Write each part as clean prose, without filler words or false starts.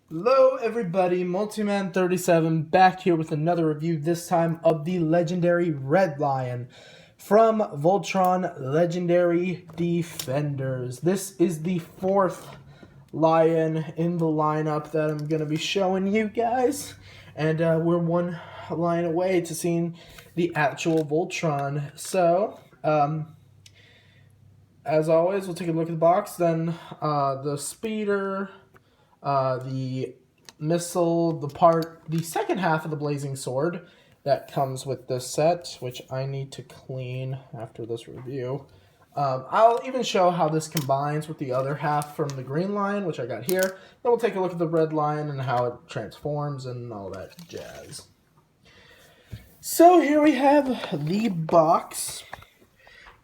Hello everybody, Multiman37 back here with another review, this time of the legendary Red Lion from Voltron Legendary Defenders. This is the fourth lion in the lineup that I'm going to be showing you guys, and we're one lion away to seeing the actual Voltron. So, as always, we'll take a look at the box, then the speeder, the missile, the second half of the blazing sword that comes with this set, which I need to clean after this review. I'll even show how this combines with the other half from the green lion, which I got here. Then we'll take a look at the red lion and how it transforms and all that jazz. So here we have the box.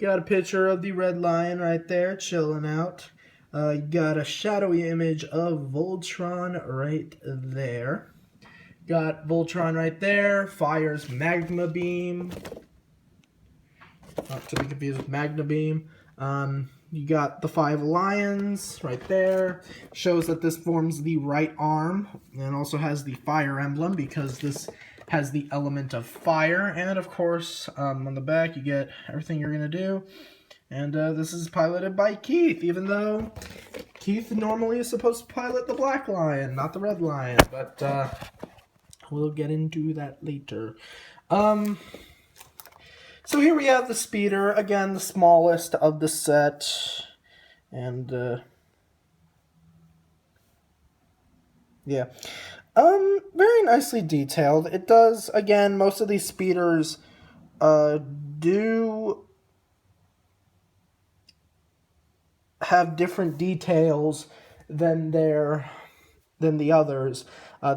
Got a picture of the red lion right there, chilling out. You got a shadowy image of Voltron right there. Got Voltron right there, fires magma beam. Not to be confused with Magna Beam. You got the 5 lions right there. Shows that this forms the right arm, and also has the fire emblem because this has the element of fire. And of course, on the back you get everything you're going to do. And this is piloted by Keith, even though Keith normally is supposed to pilot the black lion, not the red lion. But we'll get into that later. So here we have the speeder, again, the smallest of the set. And, yeah. Very nicely detailed. It does, again, most of these speeders do have different details than the others.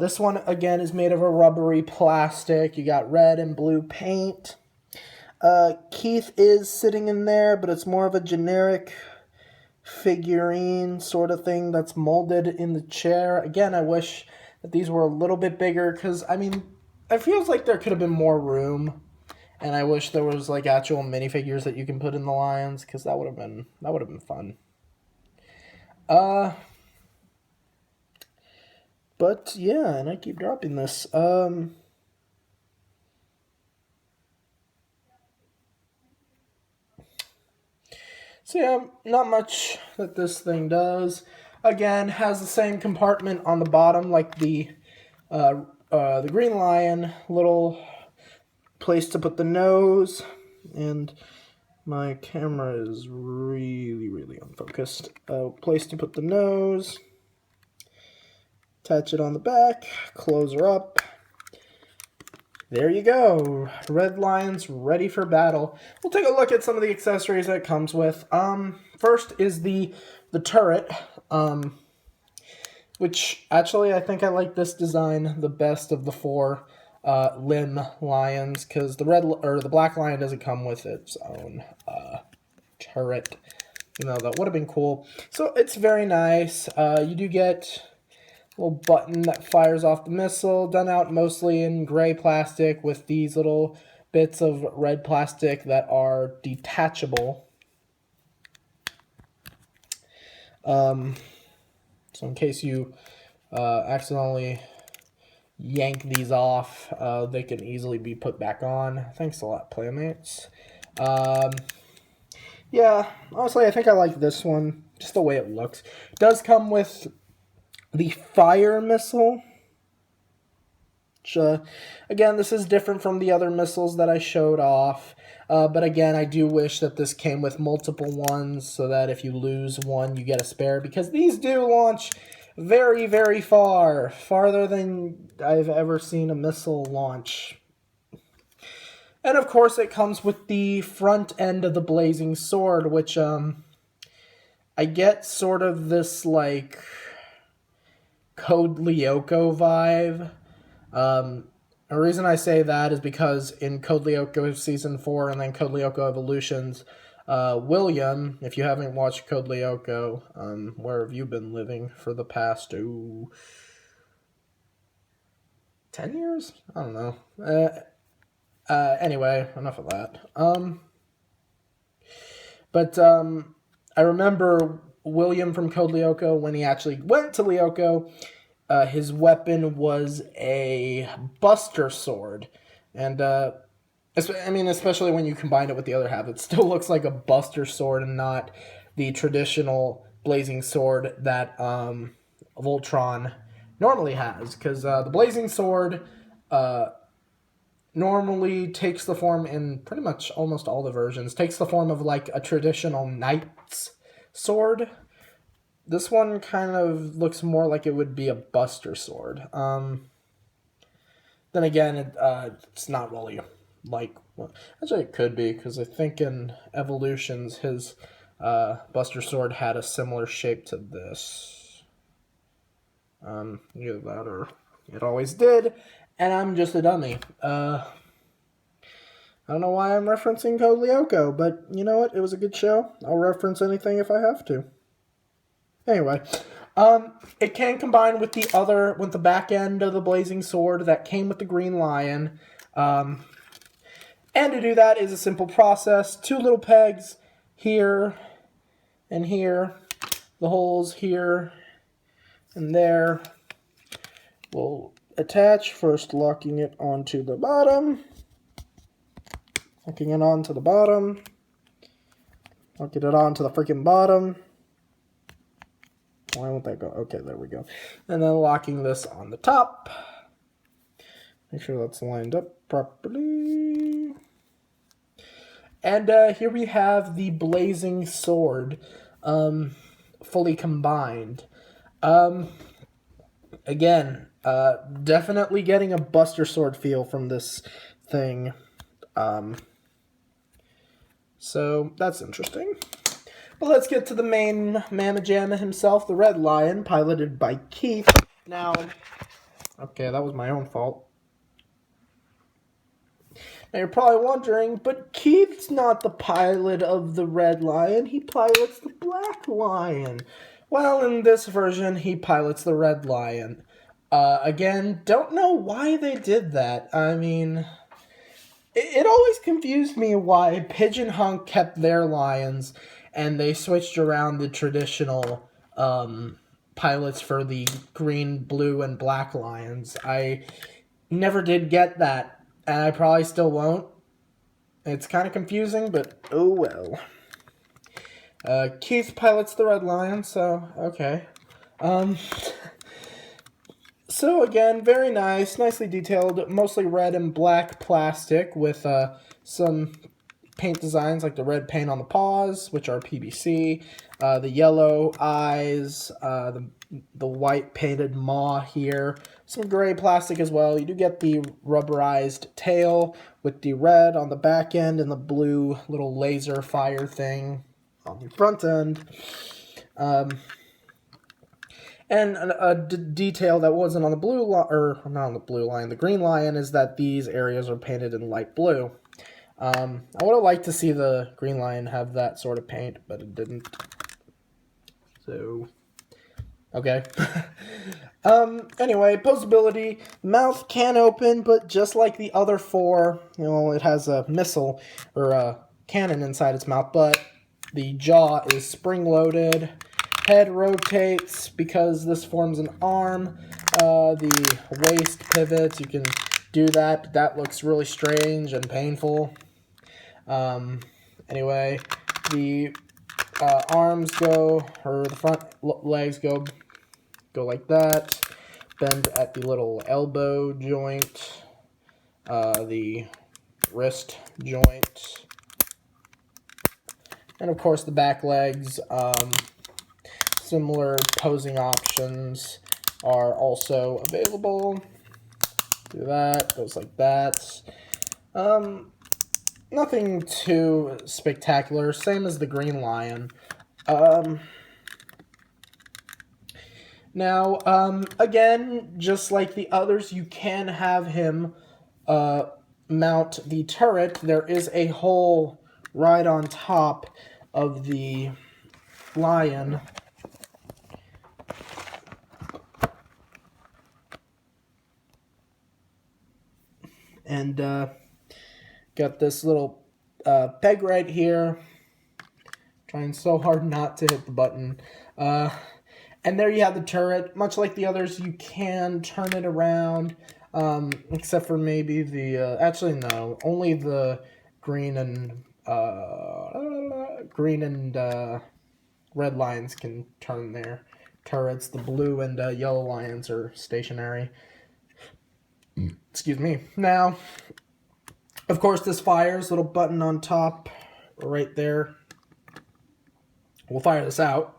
This one, again, is made of a rubbery plastic. You got red and blue paint. Keith is sitting in there, but it's more of a generic figurine sort of thing that's molded in the chair. Again, I wish that these were a little bit bigger, because, I mean, it feels like there could have been more room, and I wish there was, like, actual minifigures that you can put in the lions, because that would have been fun. But, yeah, and I keep dropping this. So yeah, not much that this thing does. Again, has the same compartment on the bottom like the green lion. Little place to put the nose, and my camera is really unfocused. Place to put the nose. Attach it on the back. Close her up. There you go. Red Lion's ready for battle. We'll take a look at some of the accessories that it comes with. First is the turret, which actually I think I like this design the best of the 4 limb lions, because the black lion doesn't come with its own turret. You know, that would have been cool. So it's very nice. You do get little button that fires off the missile, done out mostly in gray plastic with these little bits of red plastic that are detachable. So in case you accidentally yank these off, they can easily be put back on. Thanks a lot, Playmates. Yeah, honestly, I think I like this one, just the way it looks. It does come with the fire missile, which, again, this is different from the other missiles that I showed off. But again, I do wish that this came with multiple ones, so that if you lose one, you get a spare, because these do launch very far, farther than I've ever seen a missile launch. And of course, it comes with the front end of the blazing sword, which I get sort of this, like, Code Lyoko vibe. The reason I say that is because in Code Lyoko Season 4 and then Code Lyoko Evolutions, William, if you haven't watched Code Lyoko, where have you been living for the past, 10 years? I don't know. Anyway, enough of that. But I remember William from Code Lyoko, when he actually went to Lyoko, his weapon was a Buster Sword. And, I mean, especially when you combine it with the other half, it still looks like a Buster Sword and not the traditional Blazing Sword that Voltron normally has. Because the Blazing Sword normally takes the form in pretty much almost all the versions, takes the form of like a traditional knight's sword. This one kind of looks more like it would be a Buster Sword. Then again, it's not really like... Well, actually, it could be, because I think in Evolutions, his Buster Sword had a similar shape to this. Either that or it always did, and I'm just a dummy. I don't know why I'm referencing Code Lyoko, but you know what? It was a good show. I'll reference anything if I have to. Anyway, it can combine with the back end of the Blazing Sword that came with the Green Lion. And to do that is a simple process. 2 little pegs here and here. The holes here and there will attach, first locking it onto the bottom. Locking it onto the bottom. Locking it onto the freaking bottom. Why won't that go? Okay, there we go. And then locking this on the top. Make sure that's lined up properly. And here we have the Blazing Sword fully combined. Again, definitely getting a Buster Sword feel from this thing. So that's interesting. But let's get to the main Mamma Jamma himself, the Red Lion, piloted by Keith. Now, okay, that was my own fault. Now you're probably wondering, but Keith's not the pilot of the Red Lion, he pilots the Black Lion. Well, in this version, he pilots the Red Lion. Again, don't know why they did that. I mean, it always confused me why Pigeon Hunk kept their lions and they switched around the traditional pilots for the green, blue, and black lions. I never did get that, and I probably still won't. It's kind of confusing, but oh well. Keith pilots the Red Lion, so okay. So again, very nice, nicely detailed, mostly red and black plastic with some paint designs like the red paint on the paws, which are PVC, the yellow eyes, the white painted maw here, some gray plastic as well. You do get the rubberized tail with the red on the back end and the blue little laser fire thing on the front end. And a detail that wasn't on the blue line, or not on the blue line, the Green Lion, is that these areas are painted in light blue. I would have liked to see the Green Lion have that sort of paint, but it didn't. So, okay. Anyway, posability. Mouth can open, but just like the other 4, it has a missile, or a cannon inside its mouth, but the jaw is spring-loaded. Head rotates because this forms an arm. The waist pivots. You can do that, but that looks really strange and painful. Anyway, the arms go, or the front legs go like that. Bend at the little elbow joint, the wrist joint, and of course the back legs. Similar posing options are also available. Do that, goes like that. Nothing too spectacular, same as the Green Lion. Now, again, just like the others, you can have him mount the turret. There is a hole right on top of the lion. And got this little peg right here. Trying so hard not to hit the button. And there you have the turret. Much like the others, you can turn it around, except for maybe the... actually, no. Only the green and red lions can turn their turrets. The blue and yellow lions are stationary. Excuse me. Now, of course, this fires. Little button on top right there. We'll fire this out.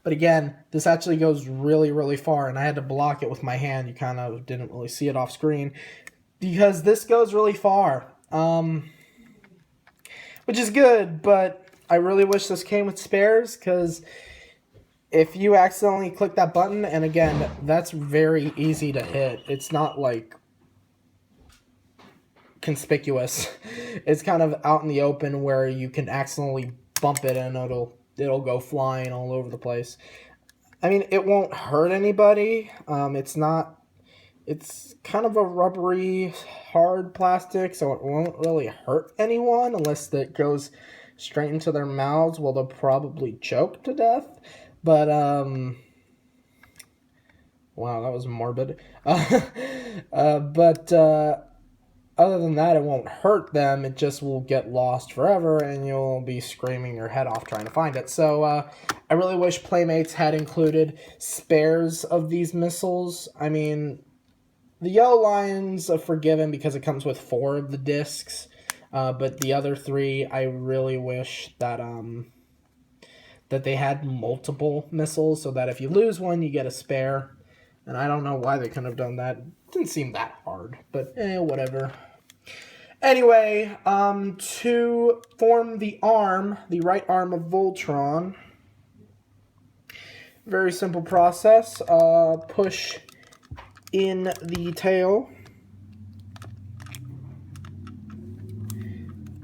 But again, this actually goes really, really far, and I had to block it with my hand. You kind of didn't really see it off screen, because this goes really far, which is good, but I really wish this came with spares, because if you accidentally click that button, and again, that's very easy to hit. It's not, like, conspicuous. It's kind of out in the open where you can accidentally bump it and it'll go flying all over the place. I mean, it won't hurt anybody. It's kind of a rubbery, hard plastic, so it won't really hurt anyone unless it goes straight into their mouths. Well, they'll probably choke to death. But, wow, that was morbid. Other than that, it won't hurt them. It just will get lost forever, and you'll be screaming your head off trying to find it. So, I really wish Playmates had included spares of these missiles. I mean, the Yellow Lions are forgiven because it comes with 4 of the discs. But the other 3, I really wish that they had multiple missiles, so that if you lose one, you get a spare. And I don't know why they couldn't have done that. It didn't seem that hard, but whatever. Anyway, to form the arm, the right arm of Voltron, very simple process. Push in the tail.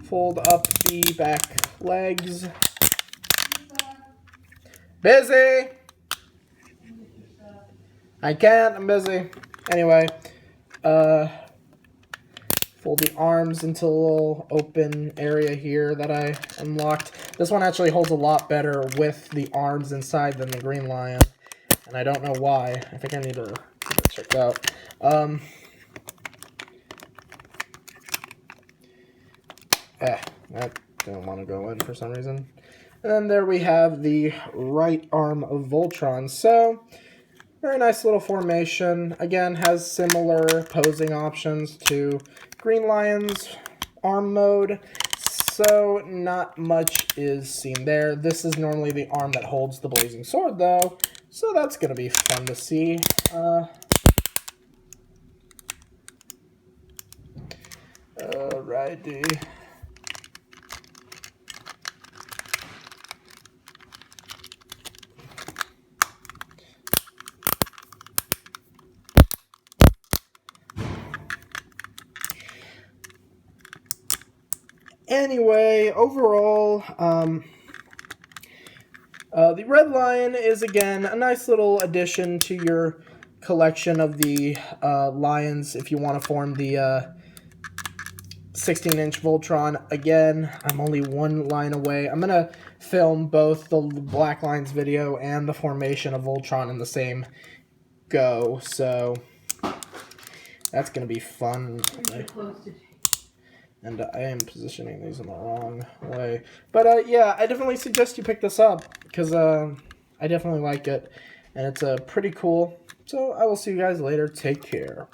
Fold up the back legs. Busy! I can't, I'm busy. Anyway, fold the arms into a little open area here that I unlocked. This one actually holds a lot better with the arms inside than the Green Lion, and I don't know why. I think I need to get it checked out. That didn't want to go in for some reason. And then there we have the right arm of Voltron. So, very nice little formation. Again, has similar posing options to Green Lion's arm mode. So, not much is seen there. This is normally the arm that holds the blazing sword, though. So, that's going to be fun to see. Alrighty. Anyway, overall, the Red Lion is, again, a nice little addition to your collection of the lions if you want to form the 16-inch Voltron. Again, I'm only one line away. I'm going to film both the Black Lions video and the formation of Voltron in the same go, so that's going to be fun. And I am positioning these in the wrong way. But, yeah, I definitely suggest you pick this up, because I definitely like it, and it's pretty cool. So I will see you guys later. Take care.